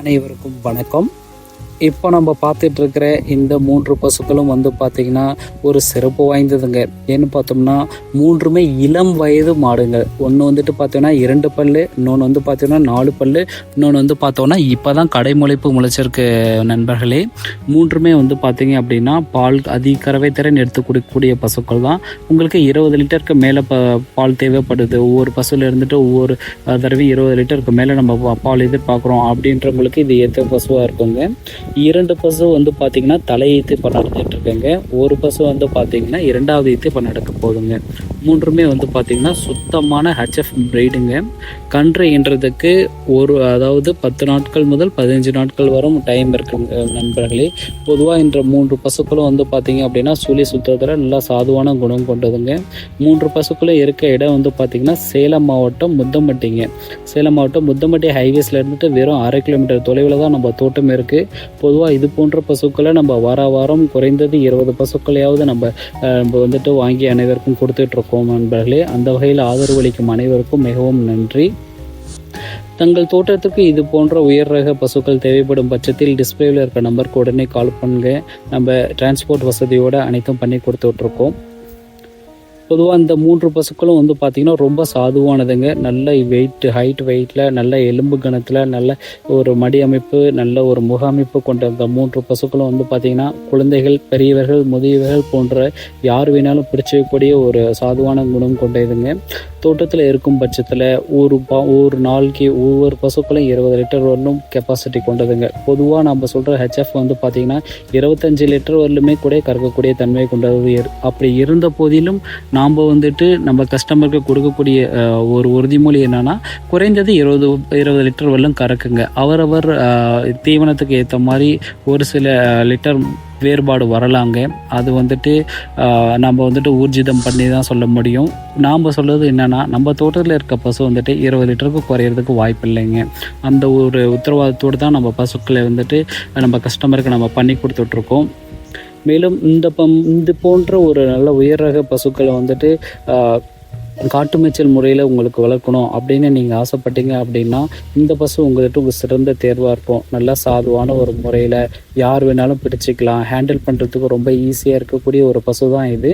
அனைவருக்கும் வணக்கம். இப்போ நம்ம பார்த்துட்டு இருக்கிற இந்த 3 பசுக்களும் பார்த்திங்கன்னா ஒரு சிறப்பு வாய்ந்ததுங்க. ஏன்னு பார்த்தோம்னா மூன்றுமே இளம் வயது மாடுங்க. ஒன்று பார்த்தோன்னா 2 பல்லு, இன்னொன்று பார்த்தோன்னா 4 பல்லு, இன்னொன்று பார்த்தோன்னா இப்போ தான் கடைமுளைப்பு முளைச்சிருக்கு நண்பர்களே. மூன்றுமே பார்த்திங்க அப்படின்னா பால் அதிக கறவை திறன் எடுத்து கொடுக்கக்கூடிய பசுக்கள் தான். உங்களுக்கு 20 லிட்டருக்கு மேலே பால் தேவைப்படுது. ஒவ்வொரு பசுவில் இருந்துட்டு ஒவ்வொரு தடவையும் 20 லிட்டருக்கு மேலே நம்ம பால் எதிர்பார்க்குறோம் அப்படின்றவங்களுக்கு இது ஏற்ற பசுவாக இருக்குங்க. 2 பசு பார்த்திங்கன்னா தலையீத்து இப்போ நடந்துட்டு இருக்குங்க. ஒரு பசு பார்த்திங்கன்னா 2வது ஈத்து இப்போ நடக்க போகுதுங்க. மூன்றுமே பார்த்திங்கன்னா சுத்தமான ஹெச்எஃப் பிரைடுங்க. கன்று ஈன்றதுக்கு அதாவது 10 நாட்கள் முதல் 15 நாட்கள் வரும் டைம் இருக்குங்க நண்பர்களே. பொதுவாக இன்ற 3 பசுக்களும் பார்த்திங்க அப்படின்னா சுழி சுத்தத்தில் நல்லா சாதுவான குணம் கொண்டதுங்க. 3 பசுக்களும் இருக்க இடம் பார்த்திங்கன்னா சேலம் மாவட்டம் முத்தம்பட்டிங்க. சேலம் மாவட்டம் முத்தம்பட்டி ஹைவேஸில் இருந்துட்டு வெறும் 1/2 கிலோமீட்டர் தொலைவில் தான் நம்ம தோட்டம் இருக்குது. பொதுவாக இது போன்ற பசுக்களை நம்ம வாரம் குறைந்தது 20 பசுக்களையாவது நம்ம வாங்கி அனைவருக்கும் கொடுத்துட்ருக்கோம் நண்பர்களே. அந்த வகையில் ஆதரவு அளிக்கும் அனைவருக்கும் மிகவும் நன்றி. தங்கள் தோட்டத்துக்கு இது போன்ற உயர் ரக பசுக்கள் தேவைப்படும் பட்சத்தில் டிஸ்பிளேவில் இருக்க நம்பருக்கு உடனே கால் பண்ணுங்க. நம்ம டிரான்ஸ்போர்ட் வசதியோடு அனைத்தும் பண்ணி கொடுத்துட்ருக்கோம். பொதுவாக இந்த 3 பசுக்களும் பார்த்திங்கன்னா ரொம்ப சாதுவானதுங்க. நல்ல ஹைட் வெயிட்டில், நல்ல எலும்பு கணத்தில், நல்ல ஒரு மடி அமைப்பு, நல்ல ஒரு முக அமைப்பு கொண்ட இந்த 3 பசுக்களும் பார்த்திங்கன்னா குழந்தைகள், பெரியவர்கள், முதியவர்கள் போன்ற யார் வேணாலும் பிடிச்சக்கூடிய ஒரு சாதுவான குணம் கொண்டதுங்க. தோட்டத்தில் இருக்கும் பட்சத்தில் ஒரு நாளைக்கு ஒவ்வொரு பசுக்களும் 20 லிட்டர் வரலும் கெப்பாசிட்டி கொண்டதுங்க. பொதுவாக நம்ம சொல்கிற ஹெச்எஃப் பார்த்திங்கன்னா 25 லிட்டர் வரலுமே கூட கறக்கக்கூடிய தன்மை கொண்டது. அப்படி இருந்த போதிலும் நாம் நம்ம கஸ்டமருக்கு கொடுக்கக்கூடிய ஒரு உறுதிமொழி என்னன்னா குறைந்தது 20 லிட்டர் வரலும் கறக்குங்க. அவரவர் தீவனத்துக்கு ஏற்ற மாதிரி ஒரு சில லிட்டர் வேறுபாடு வரலாங்க. அது நம்ம ஊர்ஜிதம் பண்ணி தான் சொல்ல முடியும். நாம் சொல்கிறது என்னென்னா நம்ம தோட்டத்தில் இருக்க பசு 20 லிட்டருக்கு குறையிறதுக்கு வாய்ப்பு இல்லைங்க. அந்த ஒரு உத்தரவாதத்தோடு தான் நம்ம பசுக்களை நம்ம கஸ்டமருக்கு நம்ம பண்ணி கொடுத்துட்ருக்கோம். மேலும் இந்த போன்ற ஒரு நல்ல உயர் ரக பசுக்களை காட்டு மேய்ச்சல் முறையில் உங்களுக்கு வளர்க்கணும் அப்படின்னு நீங்கள் ஆசைப்பட்டீங்க அப்படின்னா இந்த பசு உங்கள்கிட்ட சிறந்த தேர்வாக இருக்கும். நல்லா சாதுவான ஒரு முறையில் யார் வேணாலும் பிடிச்சிக்கலாம். ஹேண்டில் பண்ணுறதுக்கு ரொம்ப ஈஸியாக இருக்கக்கூடிய ஒரு பசு தான் இது.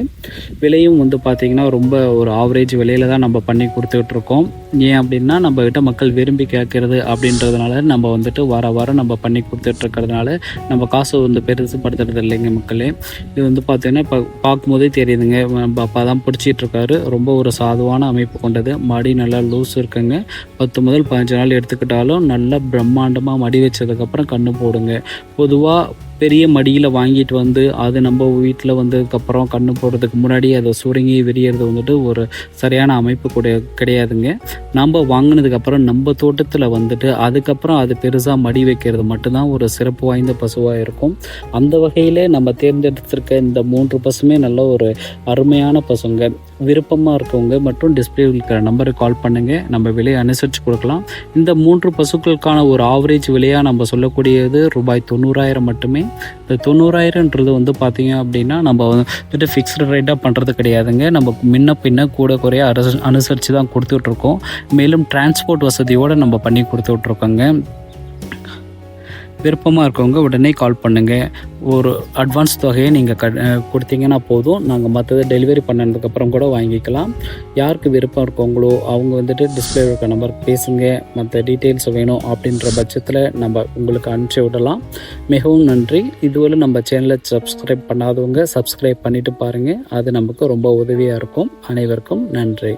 விலையும் பார்த்திங்கன்னா ரொம்ப ஒரு ஆவரேஜ் விலையில் தான் நம்ம பண்ணி கொடுத்துட்ருக்கோம். ஏன் அப்படின்னா நம்மகிட்ட மக்கள் விரும்பி கேட்கறது அப்படின்றதுனால நம்ம வாரம் நம்ம பண்ணி கொடுத்துட்ருக்கிறதுனால நம்ம காசு பெருசுப்படுத்துறது இல்லைங்க மக்களே. இது பார்த்திங்கன்னா இப்போ பார்க்கும்போதே தெரியுதுங்க. நம்ம அப்பா தான் பிடிச்சிட்ருக்காரு. ரொம்ப ஒரு சாதுவான அமைப்பு கொண்டது. மடி நல்லா லூஸ் இருக்குங்க. 10 முதல் 15 நாள் எடுத்துக்கிட்டாலும் நல்லா பிரம்மாண்டமாக மடி வச்சதுக்கப்புறம் கண்ணு போடுங்க. பொதுவாக பெரிய மடியில் வாங்கிட்டு அது நம்ம வீட்டில் வந்ததுக்கப்புறம் கண்ணு போடுறதுக்கு முன்னாடி அதை சுருங்கி விரியறது ஒரு சரியான அமைப்பு கூட கிடையாதுங்க. நம்ம வாங்கினதுக்கப்புறம் நம்ம தோட்டத்தில் அதுக்கப்புறம் அது பெருசாக மடி வைக்கிறது மட்டும்தான் ஒரு சிறப்பு வாய்ந்த பசுவாக இருக்கும். அந்த வகையில் நம்ம தேர்ந்தெடுத்திருக்க இந்த 3 பசுமே நல்ல ஒரு அருமையான பசுங்க. விருப்பமாக இருக்கவங்க மற்றும் டிஸ்பிளேவில் இருக்கிற நம்பருக்கு கால் பண்ணுங்கள். நம்ம விலையை அனுசரித்து கொடுக்கலாம். இந்த 3 பசுக்களுக்கான ஒரு ஆவரேஜ் விலையாக நம்ம சொல்லக்கூடியது ரூபாய் 90,000 மட்டுமே. இந்த 90,000ன்றது பார்த்தீங்க அப்படின்னா நம்ம ஃபிக்ஸ்டு ரேட்டாக பண்ணுறது கிடையாதுங்க. நம்ம முன்ன பின்ன கூட குறைய அனுசரித்து தான் கொடுத்துட்ருக்கோம். மேலும் டிரான்ஸ்போர்ட் வசதியோடு நம்ம பண்ணி கொடுத்துட்ருக்கோங்க. விருப்பமாக இருக்கவங்க உடனே கால் பண்ணுங்கள். ஒரு அட்வான்ஸ் தொகையை நீங்கள் கொடுத்தீங்கன்னா போதும். நாங்கள் மற்றது டெலிவரி பண்ணதுக்கப்புறம் கூட வாங்கிக்கலாம். யாருக்கு விருப்பம் இருக்கவங்களோ அவங்க டிஸ்பிளே இருக்க நம்பருக்கு பேசுங்க. மற்ற டீட்டெயில்ஸ் வேணும் அப்படின்ற பட்சத்தில் நம்ம உங்களுக்கு அனுப்பிச்சி விடலாம். மிகவும் நன்றி. இதுவரை நம்ம சேனலை சப்ஸ்கிரைப் பண்ணாதவங்க சப்ஸ்கிரைப் பண்ணிவிட்டு பாருங்கள். அது நமக்கு ரொம்ப உதவியாக இருக்கும். அனைவருக்கும் நன்றி.